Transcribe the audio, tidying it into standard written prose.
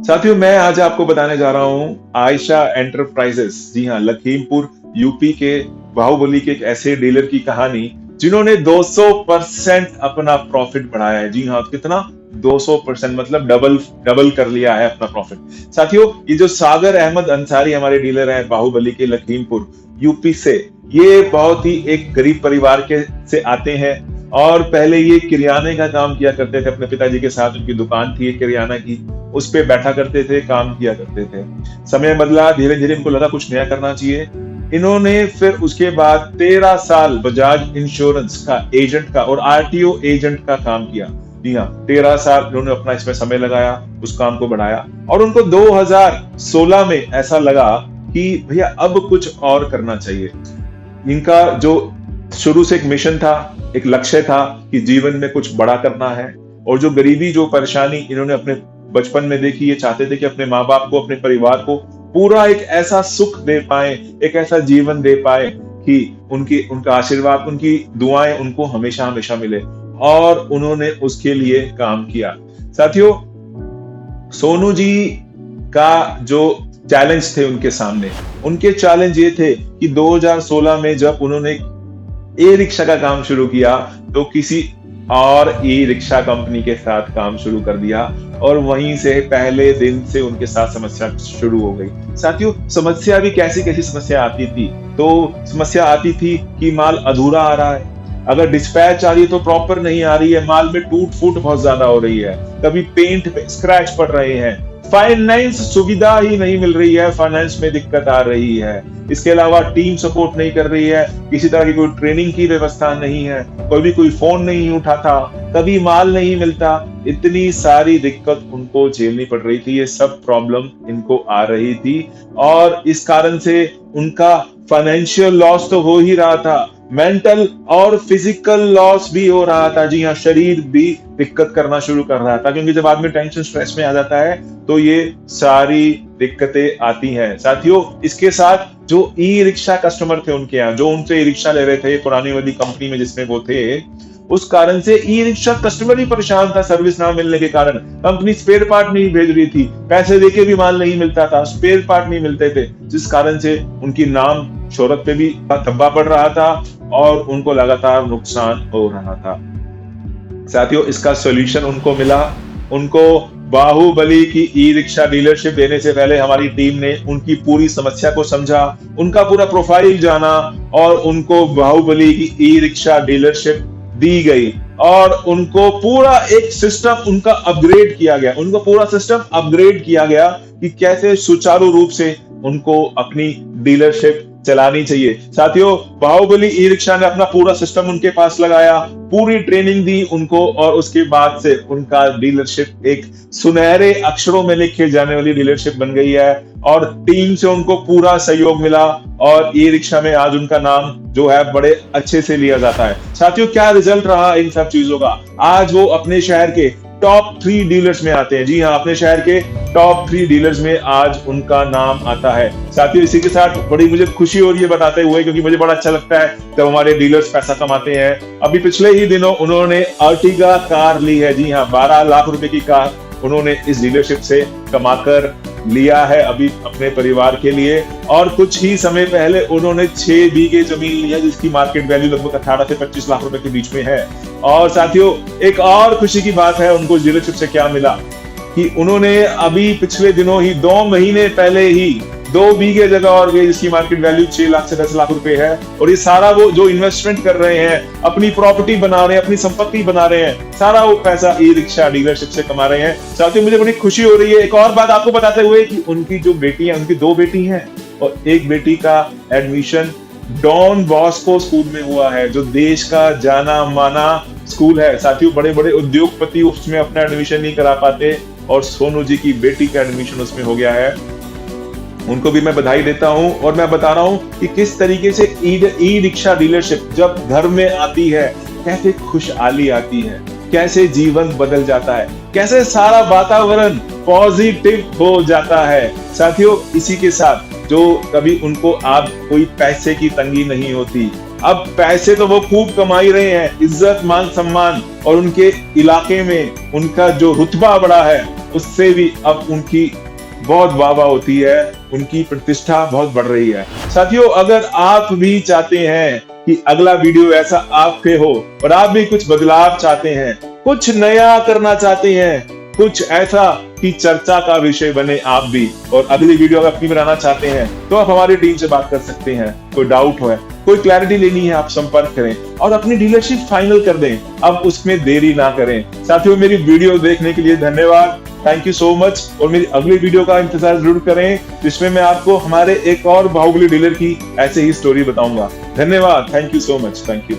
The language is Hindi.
साथियों, मैं आज आपको बताने जा रहा हूँ आयशा एंटरप्राइजेस, जी हाँ, लखीमपुर यूपी के बाहुबली के एक ऐसे डीलर की कहानी जिन्होंने 200% अपना प्रॉफिट बढ़ाया है। जी हाँ, कितना? 200%, मतलब डबल डबल कर लिया है अपना प्रॉफिट। साथियों, ये जो सागर अहमद अंसारी हमारे डीलर हैं बाहुबली के लखीमपुर यूपी से, ये बहुत ही एक गरीब परिवार के से आते हैं। और पहले ये किराने का काम किया करते थे अपने पिताजी के साथ। उनकी दुकान थी एक किराना की, उस पे बैठा करते थे, काम किया करते थे। समय बदला, धीरे धीरे इनको लगा कुछ नया करना चाहिए। इन्होंने फिर उसके बाद 13 साल बजाज इंश्योरेंस का एजेंट का और आरटीओ एजेंट का काम किया। जी हाँ, 13 साल इन्होंने अपना इसमें समय लगाया, उस काम को बढ़ाया। और उनको 2016 में ऐसा लगा कि भैया अब कुछ और करना चाहिए। इनका जो शुरू से एक मिशन था, एक लक्ष्य था कि जीवन में कुछ बड़ा करना है। और जो गरीबी, जो परेशानी इन्होंने अपने बचपन में देखी, ये चाहते थे कि अपने माँ बाप को, अपने परिवार को पूरा एक ऐसा सुख दे पाए, एक ऐसा जीवन दे पाए कि उनका आशीर्वाद, उनकी दुआएं उनको हमेशा हमेशा मिले। और उन्होंने उसके लिए काम किया। साथियों, सोनू जी का जो चैलेंज थे उनके सामने, उनके चैलेंज ये थे कि 2016 में जब उन्होंने ई रिक्शा का काम शुरू किया तो किसी और ई रिक्शा कंपनी के साथ काम शुरू कर दिया। और वहीं से पहले दिन से उनके साथ समस्या शुरू हो गई। साथियों, समस्या भी कैसी कैसी समस्या आती थी। तो समस्या आती थी कि माल अधूरा आ रहा है, अगर डिस्पैच आ रही है तो प्रॉपर नहीं आ रही है, माल में टूट फूट बहुत ज्यादा हो रही है, कभी पेंट पे स्क्रैच पड़ रहे हैं, फाइनेंस सुविधा ही नहीं मिल रही है, फाइनेंस में दिक्कत आ रही है। इसके अलावा टीम सपोर्ट नहीं कर रही है, किसी तरह की कोई ट्रेनिंग की व्यवस्था नहीं है, कोई फोन नहीं उठाता, कभी माल नहीं मिलता। इतनी सारी दिक्कत उनको झेलनी पड़ रही थी, ये सब प्रॉब्लम इनको आ रही थी। और इस कारण से उनका फाइनेंशियल लॉस तो हो ही रहा था, मेंटल और फिजिकल लॉस भी हो रहा था। जी हाँ, शरीर भी दिक्कत करना शुरू कर रहा था, क्योंकि जब आदमी टेंशन स्ट्रेस में आ जाता है तो ये सारी दिक्कतें आती हैं। साथियों, इसके साथ जो ई रिक्शा कस्टमर थे उनके यहाँ, जो उनसे ई रिक्शा ले रहे थे पुरानी वाली कंपनी में जिसमें वो थे, उस कारण से ई रिक्शा कस्टमर भी परेशान था। सर्विस ना मिलने के कारण कंपनी स्पेयर पार्ट नहीं भेज रही थी, पैसे देके भी माल नहीं मिलता था, स्पेयर पार्ट नहीं मिलते थे, जिस कारण से उनकी नाम शोहरत पे भी धब्बा पड़ रहा था और उनको लगातार नुकसान हो रहा था। साथियों, इसका सॉल्यूशन उनको मिला। उनको बाहुबली की ई रिक्शा डीलरशिप देने से पहले हमारी टीम ने उनकी पूरी समस्या को समझा, उनका पूरा प्रोफाइल जाना और उनको बाहुबली की ई रिक्शा डीलरशिप दी गई। और उनको पूरा एक सिस्टम उनका अपग्रेड किया गया, उनको पूरा सिस्टम अपग्रेड किया गया कि कैसे सुचारू रूप से उनको अपनी डीलरशिप चलानी चाहिए। साथियों, बाहुबली ई रिक्शा ने अपना पूरा सिस्टम उनके पास लगाया, पूरी ट्रेनिंग दी उनको, और उसके बाद से उनका डीलरशिप एक सुनहरे अक्षरों में लिखे जाने वाली डीलरशिप बन गई है। और टीम से उनको पूरा सहयोग मिला और ई रिक्शा में आज उनका नाम जो है बड़े अच्छे से लिया जाता है। साथियों, क्या रिजल्ट रहा इन सब चीजों का? आज वो अपने शहर के टॉप 3 डीलर्स में आते हैं। जी हाँ, अपने शहर के टॉप 3 डीलर्स में आज उनका नाम आता है। साथियों, इसी के साथ बड़ी मुझे खुशी हो रही है बताते हुए, क्योंकि मुझे बड़ा अच्छा लगता है जब हमारे डीलर्स पैसा कमाते हैं। अभी पिछले ही दिनों उन्होंने अर्टिगा कार ली है। जी हाँ, 12 लाख रुपए की कार उन्होंने इस डीलरशिप से कमाकर लिया है अभी अपने परिवार के लिए। और कुछ ही समय पहले उन्होंने 6 बीघे जमीन ली है, जिसकी मार्केट वैल्यू लगभग 18 से 25 लाख रुपए के बीच में है। और साथियों, एक और खुशी की बात है, उनको डीलरशिप से क्या मिला कि उन्होंने अभी पिछले दिनों ही 2 महीने पहले ही 2 बीघे जगह और गई, जिसकी मार्केट वैल्यू 6 लाख से 10 लाख रुपए है। और ये सारा वो जो इन्वेस्टमेंट कर रहे हैं, अपनी प्रॉपर्टी बना रहे हैं, अपनी संपत्ति बना रहे हैं, सारा वो पैसा ई रिक्शा डीलरशिप से कमा रहे हैं। साथियों, मुझे बड़ी खुशी हो रही है एक और बात आपको बताते हुए कि उनकी जो बेटी है, उनकी 2 बेटी हैं और एक बेटी का एडमिशन डॉन बॉस्को स्कूल में हुआ है, जो देश का जाना माना स्कूल है। साथियों, बड़े बड़े उद्योगपति उसमें अपना एडमिशन नहीं करा पाते और सोनू जी की बेटी का एडमिशन उसमें हो गया है। उनको भी मैं बधाई देता हूं। और मैं बता रहा हूं कि किस तरीके से ई रिक्शा डीलरशिप जब घर में आती है, कैसे खुशहाली आती है, कैसे जीवन बदल जाता है, कैसे सारा वातावरण पॉजिटिव हो जाता है। साथियों, इसी के साथ जो कभी उनको आप कोई पैसे की तंगी नहीं होती, अब पैसे तो वो खूब कमा ही रहे हैं, इज्जत मान सम्मान, और उनके इलाके में उनका जो रुतबा बढ़ा है उससे भी अब उनकी बहुत वाह-वाह होती है, उनकी प्रतिष्ठा बहुत बढ़ रही है। साथियों, अगर आप भी चाहते हैं कि अगला वीडियो ऐसा आपके हो और आप भी कुछ बदलाव चाहते हैं, कुछ नया करना चाहते हैं, कुछ ऐसा कि चर्चा का विषय बने आप भी, और अगली वीडियो अगर अपनी बनाना चाहते हैं तो आप हमारी टीम से बात कर सकते हैं। कोई डाउट हो, कोई क्लैरिटी लेनी है, आप संपर्क करें और अपनी डीलरशिप फाइनल कर दें। अब उसमें देरी ना करें। साथियों, मेरी वीडियो देखने के लिए धन्यवाद, थैंक यू सो मच। और मेरी अगली वीडियो का इंतजार जरूर करें, जिसमें मैं आपको हमारे एक और बाहुबली डीलर की ऐसे ही स्टोरी बताऊंगा। धन्यवाद, thank you so much, thank you.